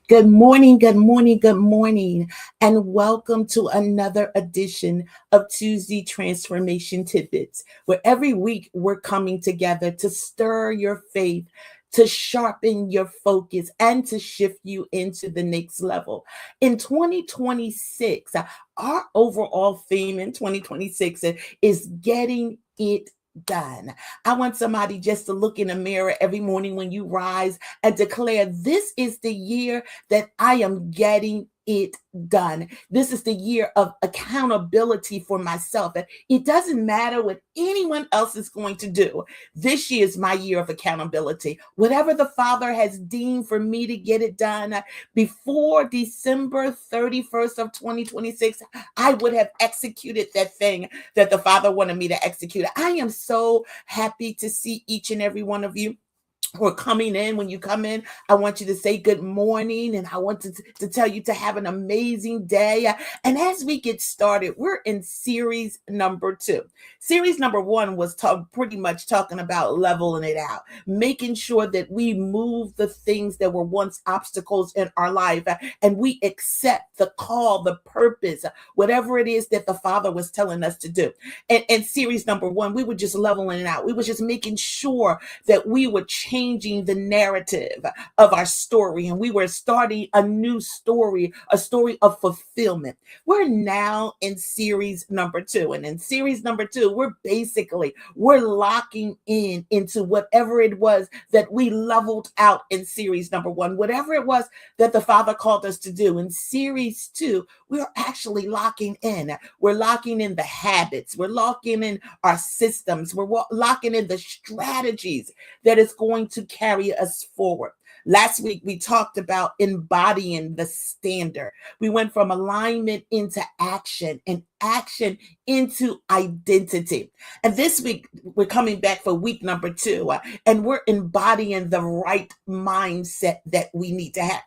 Good morning, good morning, good morning, and welcome to another edition of Tuesday Transformation Tidbits, where every week we're coming together to stir your faith, to sharpen your focus, and to shift you into the next level. In 2026, our overall theme in 2026 is getting it done. I want somebody just to look in the mirror every morning when you rise and declare, this is the year that I am getting it done. This is the year of accountability for myself. And it doesn't matter what anyone else is going to do. This year is my year of accountability. Whatever the Father has deemed for me to get it done before December 31st of 2026, I would have executed that thing that the Father wanted me to execute. I am so happy to see each and every one of you who are coming in. When you come in, I want you to say good morning, and I want to tell you to have an amazing day. And as we get started, we're in series number 2. Series number 1 was pretty much talking about leveling it out, making sure that we move the things that were once obstacles in our life, and we accept the call, the purpose, whatever it is that the Father was telling us to do. And series number 1, we were just leveling it out. We were just making sure that we were changing the narrative of our story, and we were starting a new story, a story of fulfillment. We're now in series number 2, and in series number 2, we're locking into whatever it was that we leveled out in series number 1, whatever it was that the Father called us to do. In series 2, we're actually locking in. We're locking in the habits. We're locking in our systems. We're locking in the strategies that is going to carry us forward. Last week, we talked about embodying the standard. We went from alignment into action, and action into identity. And this week, we're coming back for week number 2, and we're embodying the right mindset that we need to have.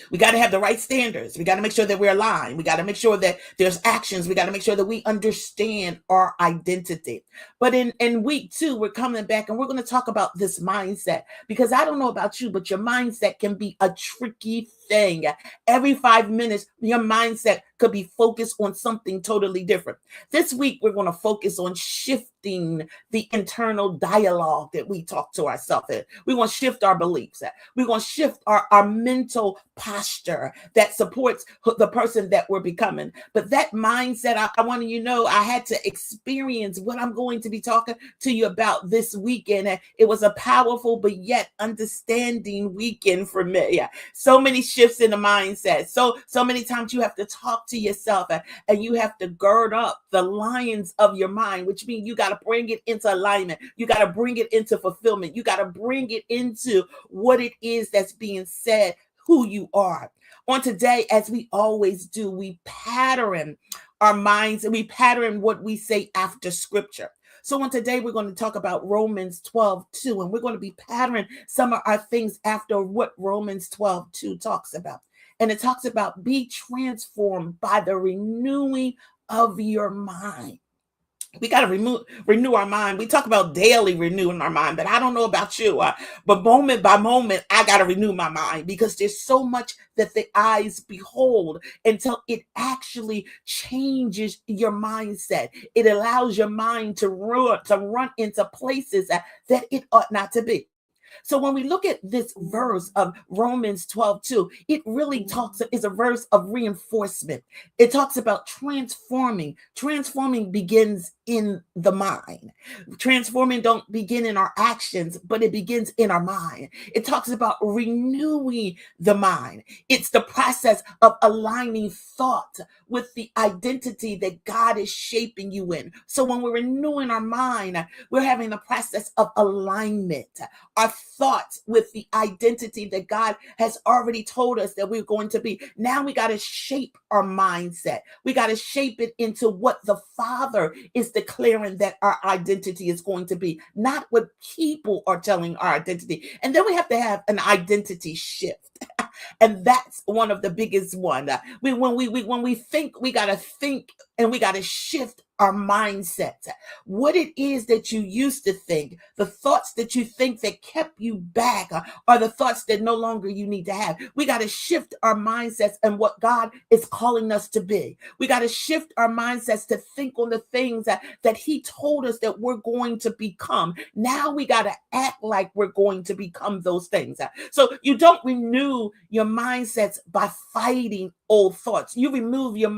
We got to have the right standards. We got to make sure that we're aligned. We got to make sure that there's actions. We got to make sure that we understand our identity. But in week 2, we're coming back and we're going to talk about this mindset, because I don't know about you, but your mindset can be a tricky thing. Every 5 minutes, your mindset could be focused on something totally different. This week, we're going to focus on shifting the internal dialogue that we talk to ourselves in. We're going to shift our beliefs. We're going to shift our mental posture that supports the person that we're becoming. But that mindset, I want you to know, I had to experience what I'm going to be talking to you about this weekend. It was a powerful but yet understanding weekend for me. So many shifts in the mindset. So many times you have to talk to yourself, and you have to gird up the lions of your mind, which means you got to bring it into alignment. You got to bring it into fulfillment. You got to bring it into what it is that's being said, who you are. On today, as we always do, we pattern our minds and we pattern what we say after scripture. So on today, we're going to talk about Romans 12:2, and we're going to be patterning some of our things after what Romans 12:2 talks about. And it talks about be transformed by the renewing of your mind. We got to renew our mind. We talk about daily renewing our mind, but I don't know about you. But moment by moment, I got to renew my mind, because there's so much that the eyes behold until it actually changes your mindset. It allows your mind to run into places that it ought not to be. So when we look at this verse of Romans 12:2, it really is a verse of reinforcement. It talks about transforming. Transforming begins in the mind. Transforming don't begin in our actions, but it begins in our mind. It talks about renewing the mind. It's the process of aligning thought with the identity that God is shaping you in. So when we're renewing our mind, we're having the process of alignment. Our thoughts with the identity that God has already told us that we're going to be. Now we got to shape our mindset. We got to shape it into what the Father is declaring that our identity is going to be, not what people are telling our identity. And then we have to have an identity shift. And that's one of the biggest one. When we think, we got to think and we got to shift our mindset. What it is that you used to think, the thoughts that you think that kept you back are the thoughts that no longer you need to have. We got to shift our mindsets and what God is calling us to be. We got to shift our mindsets to think on the things that He told us that we're going to become. Now we got to act like we're going to become those things. So you don't renew your mindsets by fighting old thoughts. You renew your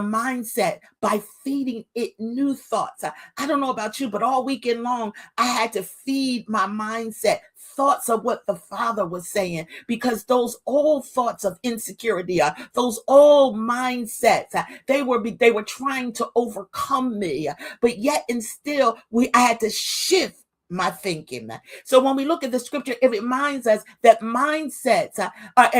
mindset by feeding it new thoughts. I don't know about you, but all weekend long, I had to feed my mindset thoughts of what the Father was saying, because those old thoughts of insecurity, those old mindsets, they were trying to overcome me, but yet and still I had to shift my thinking. So when we look at the scripture, it reminds us that mindsets,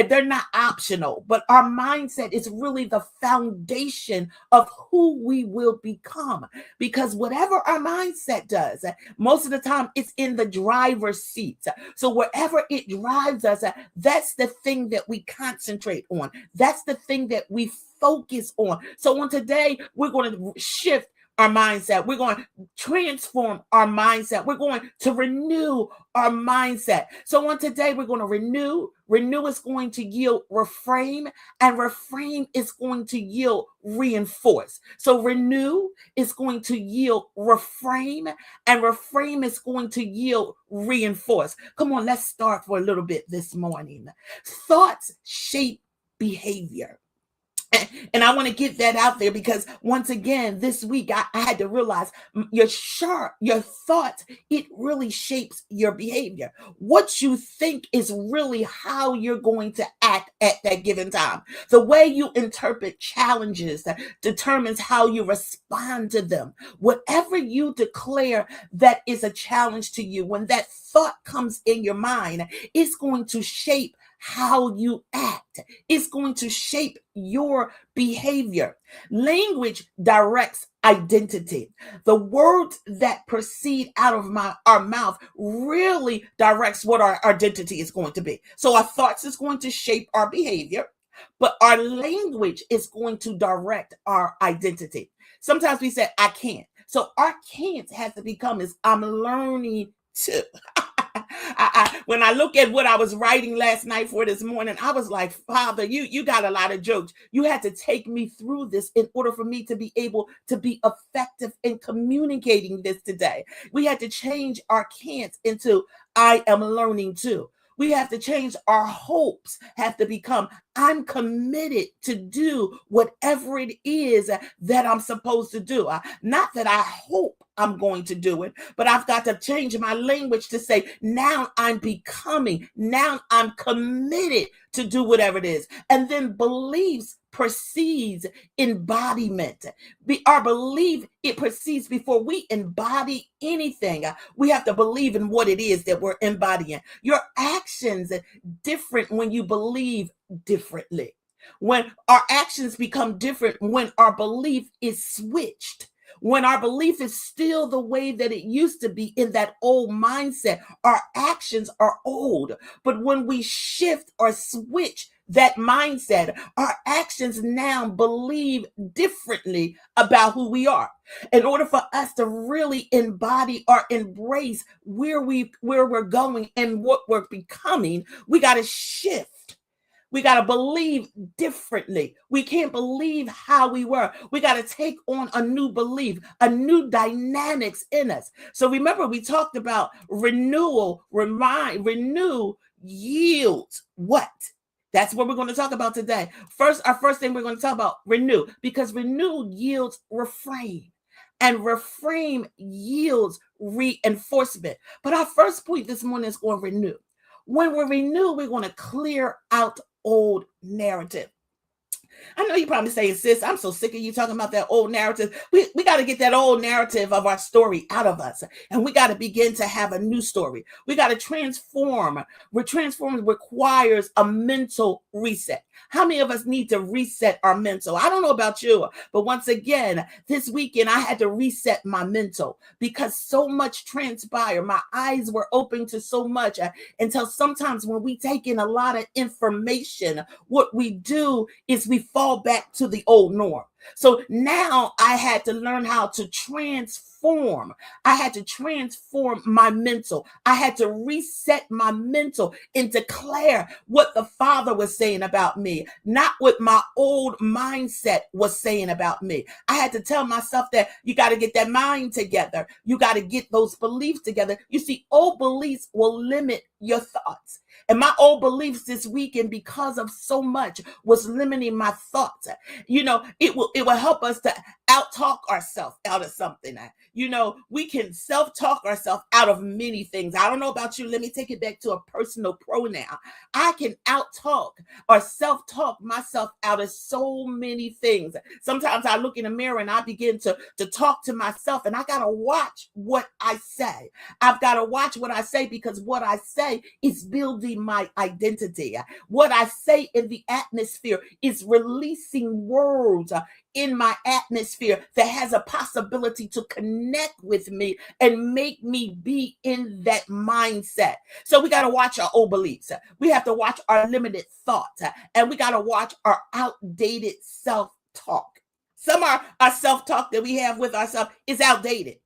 they're not optional, but our mindset is really the foundation of who we will become. Because whatever our mindset does, most of the time it's in the driver's seat. So wherever it drives us, that's the thing that we concentrate on. That's the thing that we focus on. So on today, we're going to shift our mindset. We're going to transform our mindset. We're going to renew our mindset. So on today, we're going to renew. Renew is going to yield reframe, and reframe is going to yield reinforce. So renew is going to yield reframe, and reframe is going to yield reinforce. Come on, let's start for a little bit this morning. Thoughts shape behavior. And I want to get that out there, because once again, this week, I had to realize your thoughts, it really shapes your behavior. What you think is really how you're going to act at that given time. The way you interpret challenges determines how you respond to them. Whatever you declare that is a challenge to you, when that thought comes in your mind, it's going to shape how you act. It's going to shape your behavior. Language directs identity. The words that proceed out of our mouth really directs what our identity is going to be. So our thoughts is going to shape our behavior, but our language is going to direct our identity. Sometimes we say, I can't. So our can't has to become is I'm learning to. When I look at what I was writing last night for this morning, I was like, Father, you got a lot of jokes. You had to take me through this in order for me to be able to be effective in communicating this today. We had to change our can'ts into I am learning to. We have to change our hopes, have to become, I'm committed to do whatever it is that I'm supposed to do. Not that I hope I'm going to do it, but I've got to change my language to say, now I'm becoming, now I'm committed to do whatever it is. And then beliefs precedes embodiment. Our belief, it precedes before we embody anything. We have to believe in what it is that we're embodying. Your actions different when you believe differently. When our actions become different, when our belief is switched. When our belief is still the way that it used to be in that old mindset, our actions are old. But when we shift or switch that mindset, our actions now believe differently about who we are. In order for us to really embody or embrace where we're going and what we're becoming, we got to shift. We got to believe differently. We can't believe how we were. We got to take on a new belief, a new dynamics in us. So remember, we talked about renewal, renew yields what? That's what we're going to talk about today. Our first thing we're going to talk about, renew, because renew yields reframe. And reframe yields reinforcement. But our first point this morning is going to renew. When we renew, we're going to clear out old narrative. I know you're probably saying, sis, I'm so sick of you talking about that old narrative. We got to get that old narrative of our story out of us. And we got to begin to have a new story. We got to transform. Transforming requires a mental reset. How many of us need to reset our mental? I don't know about you, but once again, this weekend, I had to reset my mental because so much transpired. My eyes were open to so much until sometimes when we take in a lot of information, what we do is we fall back to the old norm. So now I had to learn how to transform. I had to transform my mental. I had to reset my mental and declare what the Father was saying about me, not what my old mindset was saying about me. I had to tell myself that you got to get that mind together. You got to get those beliefs together. You see, old beliefs will limit your thoughts. And my old beliefs this weekend, because of so much, was limiting my thoughts. It will help us to out-talk ourselves out of something. We can self-talk ourselves out of many things. I don't know about you. Let me take it back to a personal pronoun. I can out-talk or self-talk myself out of so many things. Sometimes I look in the mirror and I begin to talk to myself, and I got to watch what I say. I've got to watch what I say, because what I say is building my identity. What I say in the atmosphere is releasing words in my atmosphere that has a possibility to connect with me and make me be in that mindset. So we got to watch our old beliefs. We have to watch our limited thoughts, and we got to watch our outdated self-talk. Some of our self-talk that we have with ourselves is outdated.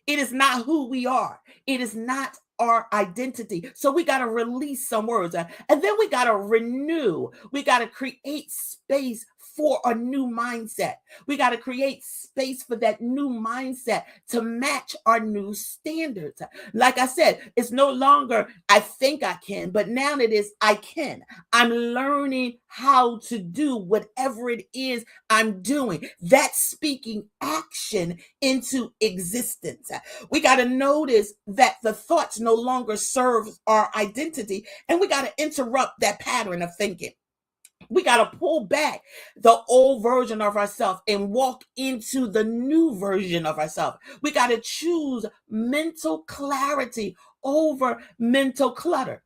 It is not who we are. It is not our identity. So we got to release some words, and then we got to renew. We got to create space for a new mindset. We got to create space for that new mindset to match our new standards. Like I said, it's no longer I think I can, but now it is I can. I'm learning how to do whatever it is I'm doing. That's speaking action into existence. We got to notice that the thoughts no longer serve our identity, and we got to interrupt that pattern of thinking. We got to pull back the old version of ourselves and walk into the new version of ourselves. We got to choose mental clarity over mental clutter.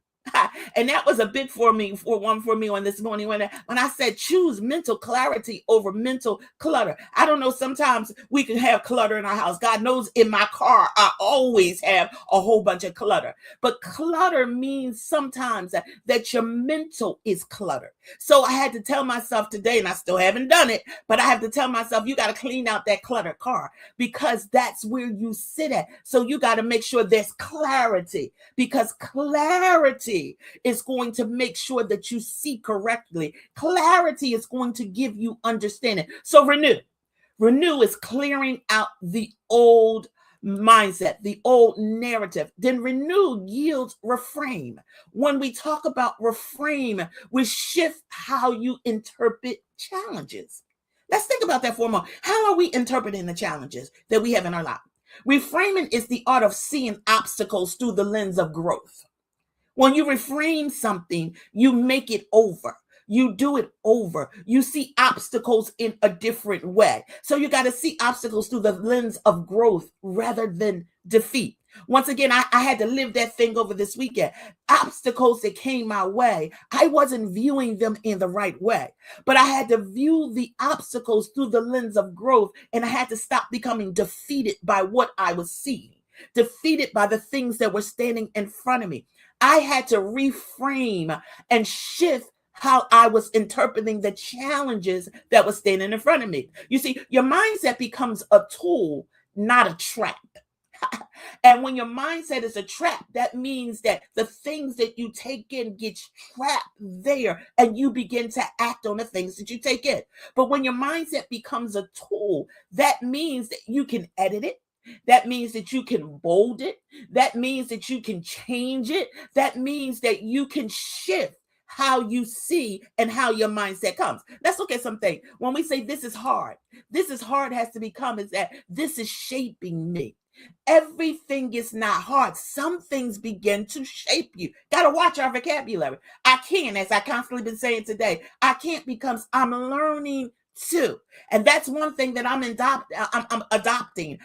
And that was a big one for me on this morning when I said choose mental clarity over mental clutter. I don't know, sometimes we can have clutter in our house. God knows in my car, I always have a whole bunch of clutter. But clutter means sometimes that your mental is cluttered. So I had to tell myself today, and I still haven't done it, but I have to tell myself, you got to clean out that cluttered car, because that's where you sit at. So you got to make sure there's clarity, because clarity is going to make sure that you see correctly. Clarity is going to give you understanding. So renew. Renew is clearing out the old mindset, the old narrative. Then renew yields reframe. When we talk about reframe, we shift how you interpret challenges. Let's think about that for a moment. How are we interpreting the challenges that we have in our life? Reframing is the art of seeing obstacles through the lens of growth. When you reframe something, you make it over. You do it over. You see obstacles in a different way. So you got to see obstacles through the lens of growth rather than defeat. Once again, I had to live that thing over this weekend. Obstacles that came my way, I wasn't viewing them in the right way, but I had to view the obstacles through the lens of growth, and I had to stop becoming defeated by what I was seeing, defeated by the things that were standing in front of me. I had to reframe and shift how I was interpreting the challenges that were standing in front of me. You see, your mindset becomes a tool, not a trap. And when your mindset is a trap, that means that the things that you take in get trapped there, and you begin to act on the things that you take in. But when your mindset becomes a tool, that means that you can edit it. That means that you can bold it. That means that you can change it. That means that you can shift how you see and how your mindset comes. Let's look at something. When we say this is hard has to become is that this is shaping me. Everything is not hard. Some things begin to shape you. Got to watch our vocabulary. I can, as I constantly been saying today, I can't becomes I'm learning too. And that's one thing that I'm adopting.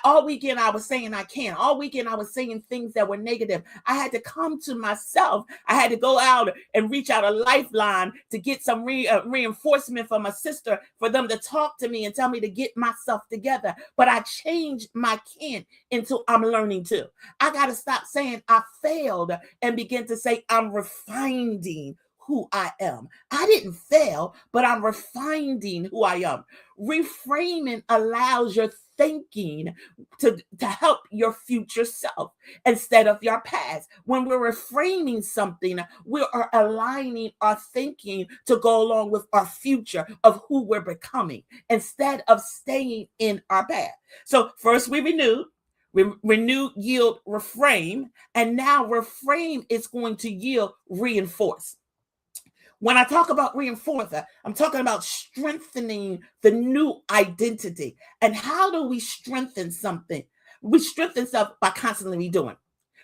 All weekend I was saying I can. All weekend I was saying things that were negative. I had to come to myself. I had to go out and reach out a lifeline to get some reinforcement from my sister, for them to talk to me and tell me to get myself together. But I changed my can into I'm learning too. I got to stop saying I failed and begin to say I'm refining who I am. I didn't fail, but I'm refining who I am. Reframing allows your thinking to help your future self instead of your past. When we're reframing something, we are aligning our thinking to go along with our future of who we're becoming instead of staying in our past. So first we renew, yield, reframe, and now reframe is going to yield, reinforce. When I talk about reinforce, I'm talking about strengthening the new identity. And how do we strengthen something? We strengthen stuff by constantly redoing.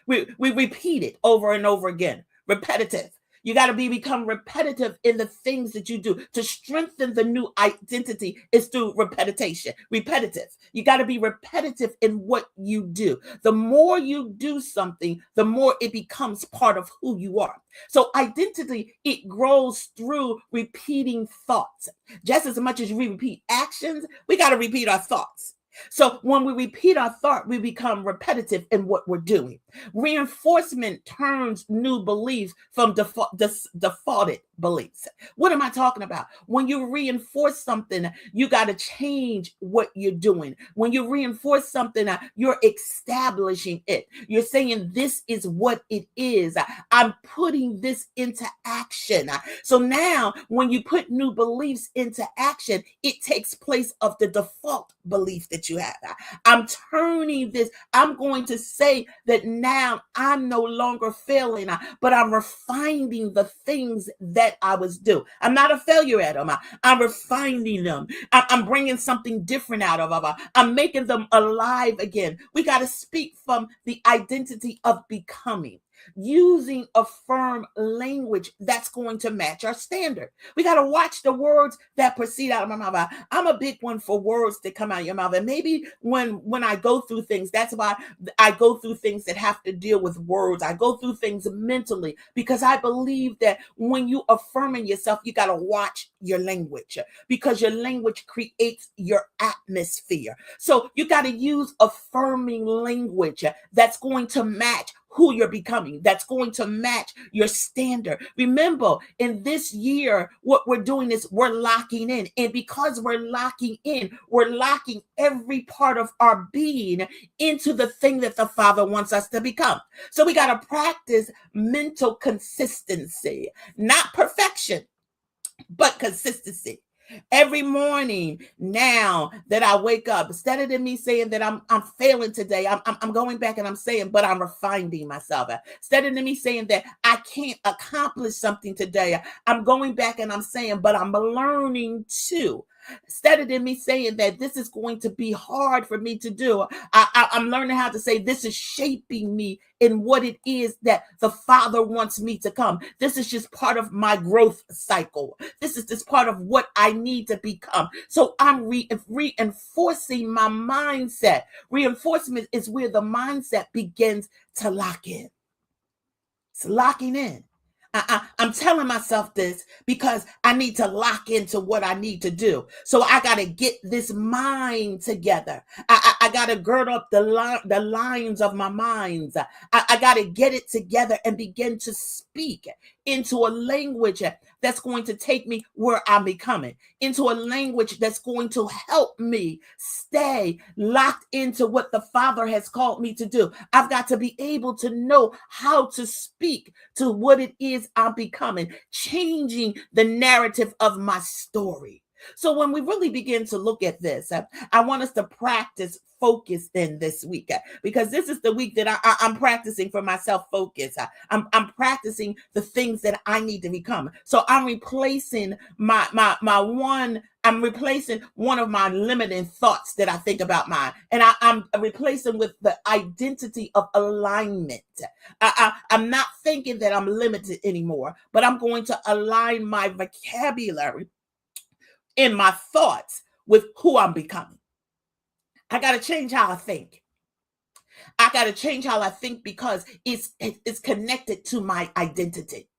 We repeat it over and over again, repetitive. You got to become repetitive in the things that you do. To strengthen the new identity is through repetition, repetitive. You got to be repetitive in what you do. The more you do something, the more it becomes part of who you are. So identity, it grows through repeating thoughts. Just as much as we repeat actions, we got to repeat our thoughts. So when we repeat our thought, we become repetitive in what we're doing. Reinforcement turns new beliefs from defaulted beliefs. What am I talking about? When you reinforce something, you got to change what you're doing. When you reinforce something, you're establishing it. You're saying this is what it is. I'm putting this into action. So now when you put new beliefs into action, it takes place of the default belief that you have. I'm turning this. I'm going to say that now I'm no longer failing, but I'm refining the things that I was doing. I'm not a failure at them. I'm refining them. I'm bringing something different out of them. I'm making them alive again. We got to speak from the identity of becoming, using a firm language that's going to match our standard. We got to watch the words that proceed out of my mouth. I'm a big one for words that come out of your mouth. And maybe when I go through things, that's why I go through things that have to deal with words. I go through things mentally because I believe that when you affirming yourself, you got to watch your language because your language creates your atmosphere. So you got to use affirming language that's going to match who you're becoming, that's going to match your standard. Remember, in this year, what we're doing is we're locking in. And because we're locking in, we're locking every part of our being into the thing that the Father wants us to become. So we got to practice mental consistency, not perfection, but consistency. Every morning now that I wake up, instead of me saying that I'm failing today, I'm going back and I'm saying, but I'm refining myself. Instead of me saying that I can't accomplish something today, I'm going back and I'm saying, but I'm learning too. Instead of me saying that this is going to be hard for me to do, I'm learning how to say this is shaping me in what it is that the Father wants me to come. This is just part of my growth cycle. This is just part of what I need to become. So I'm reinforcing my mindset. Reinforcement is where the mindset begins to lock in. It's locking in. I'm telling myself this because I need to lock into what I need to do. So I got to get this mind together. I got to gird up the lines of my minds. I got to get it together and begin to speak into a language that's going to take me where I'm becoming, into a language that's going to help me stay locked into what the Father has called me to do. I've got to be able to know how to speak to what it is I'm becoming, changing the narrative of my story. So when we really begin to look at this, I want us to practice focus in this week because this is the week that I'm practicing for myself focus. I'm practicing the things that I need to become. So I'm replacing I'm replacing one of my limiting thoughts that I think about mine. And I'm replacing with the identity of alignment. I'm not thinking that I'm limited anymore, but I'm going to align my vocabulary in my thoughts with who I'm becoming. I got to change how I think. I got to change how I think because it's connected to my identity.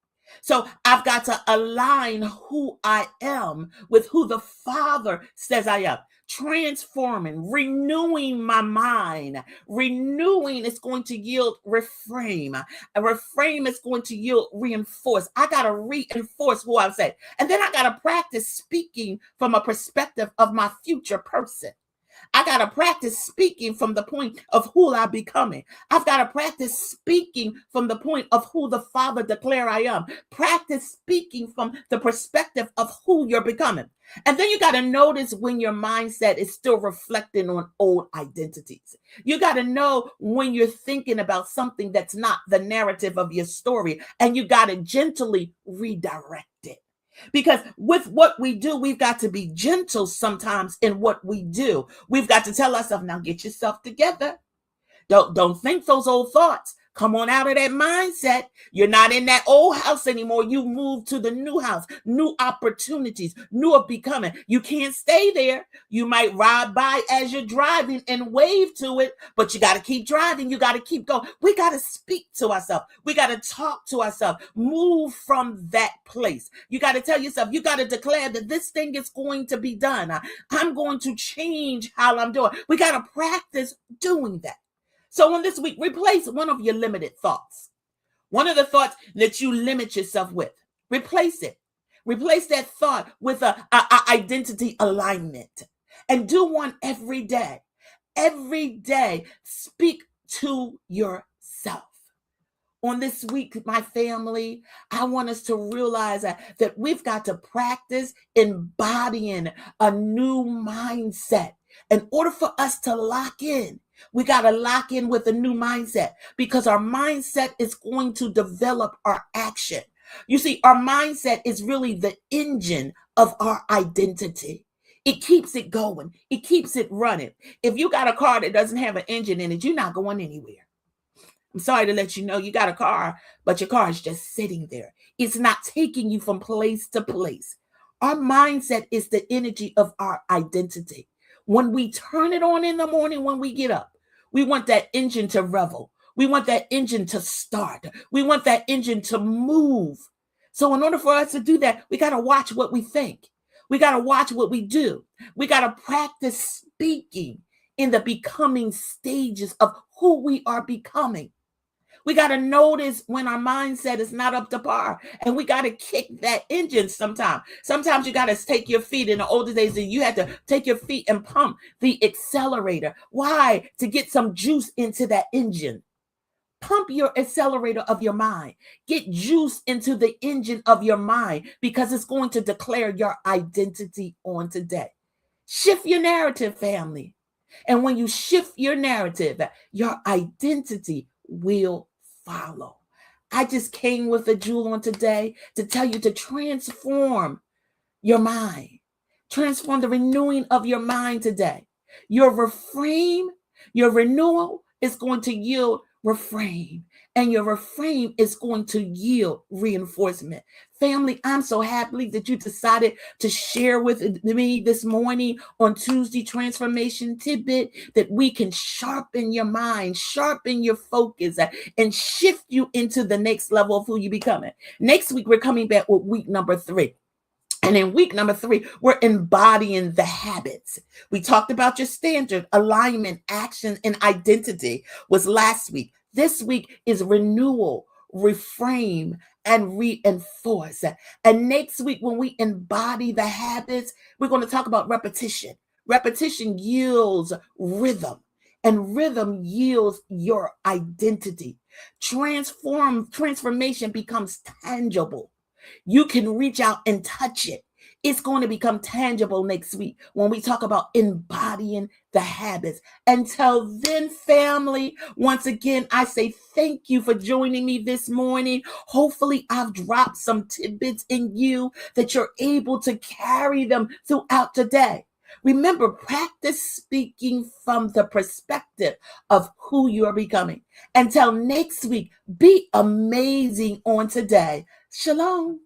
So I've got to align who I am with who the Father says I am. Transforming, renewing my mind. Renewing is going to yield reframe. A reframe is going to yield reinforce. I got to reinforce who I'm saying. And then I got to practice speaking from a perspective of my future person. I got to practice speaking from the point of who I'm becoming. I've got to practice speaking from the point of who the Father declare I am. Practice speaking from the perspective of who you're becoming. And then you got to notice when your mindset is still reflecting on old identities. You got to know when you're thinking about something that's not the narrative of your story, and you got to gently redirect it. Because with what we do, we've got to be gentle sometimes in what we do. We've got to tell ourselves, now get yourself together. Don't think those old thoughts. Come on out of that mindset. You're not in that old house anymore. You move to the new house, new opportunities, new of becoming. You can't stay there. You might ride by as you're driving and wave to it, but you got to keep driving. You got to keep going. We got to speak to ourselves. We got to talk to ourselves. Move from that place. You got to tell yourself, you got to declare that this thing is going to be done. I'm going to change how I'm doing. We got to practice doing that. So on this week, replace one of your limited thoughts. One of the thoughts that you limit yourself with. Replace it. Replace that thought with a identity alignment. And do one every day. Every day, speak to yourself. On this week, my family, I want us to realize that we've got to practice embodying a new mindset. In order for us to lock in, we got to lock in with a new mindset, because our mindset is going to develop our action. You see, our mindset is really the engine of our identity. It keeps it going. It keeps it running. If you got a car that doesn't have an engine in it, you're not going anywhere. I'm sorry to let you know you got a car, but your car is just sitting there. It's not taking you from place to place. Our mindset is the energy of our identity. When we turn it on in the morning, when we get up, we want that engine to revel. We want that engine to start. We want that engine to move. So in order for us to do that, we got to watch what we think. We got to watch what we do. We got to practice speaking in the becoming stages of who we are becoming. We got to notice when our mindset is not up to par, and we got to kick that engine sometimes. Sometimes you got to take your feet. In the older days, you had to take your feet and pump the accelerator. Why? To get some juice into that engine. Pump your accelerator of your mind. Get juice into the engine of your mind, because it's going to declare your identity on today. Shift your narrative, family. And when you shift your narrative, your identity will follow. I just came with a jewel on today to tell you to transform your mind. Transform the renewing of your mind today. Your reframe, your renewal is going to yield reframe, and your reframe is going to yield reinforcement. Family, I'm so happy that you decided to share with me this morning on Tuesday Transformation Tidbit, that we can sharpen your mind, sharpen your focus, and shift you into the next level of who you're becoming. Next week, we're coming back with week number 3. And in week number 3, we're embodying the habits. We talked about your standard, alignment, action, and identity was last week. This week is renewal, reframe, and reinforce. And next week, when we embody the habits, we're going to talk about repetition. Repetition yields rhythm, and rhythm yields your identity. Transformation becomes tangible. You can reach out and touch it. It's going to become tangible next week when we talk about embodying the habits. Until then, family, once again, I say thank you for joining me this morning. Hopefully, I've dropped some tidbits in you that you're able to carry them throughout the day. Remember, practice speaking from the perspective of who you are becoming. Until next week, be amazing on today. Shalom.